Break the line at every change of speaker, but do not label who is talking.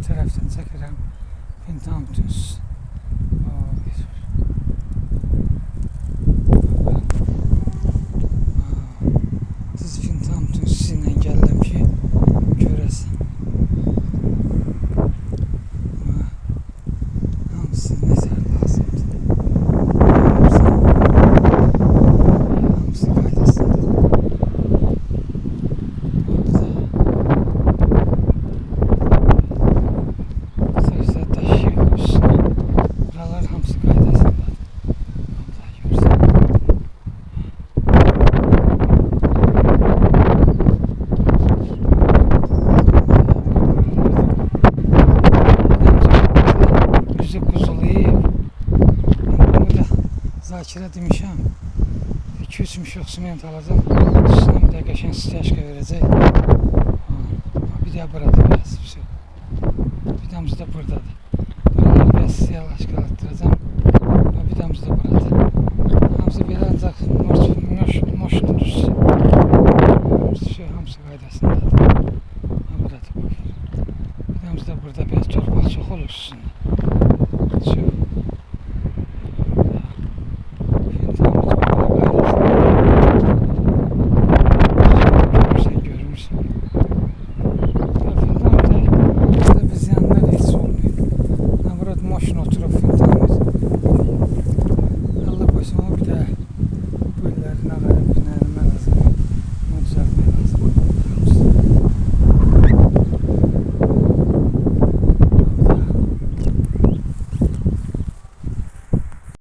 taraftan çəkirəm. Fintam düz. Siz Fintam düz sizinlə gəldim ki, görəsən. Hamısı nəzər lazımdır. Hamısı qaydasındır. Zakirə demişəm, 2-3 müşok siment alacam, üstüne bir də qəşəng styaşka verəcək. Bir də burada bəs bir şey. Vidamız da buradadır. Buralar bəs siyahlaşka attıracam. Vidamız da buradadır. Hamısı belə ancaq moşunu düşsün. Hamısı qaydasındadır. Burada bak. Vidamız da burada bəs torpaq çox olur üstündə.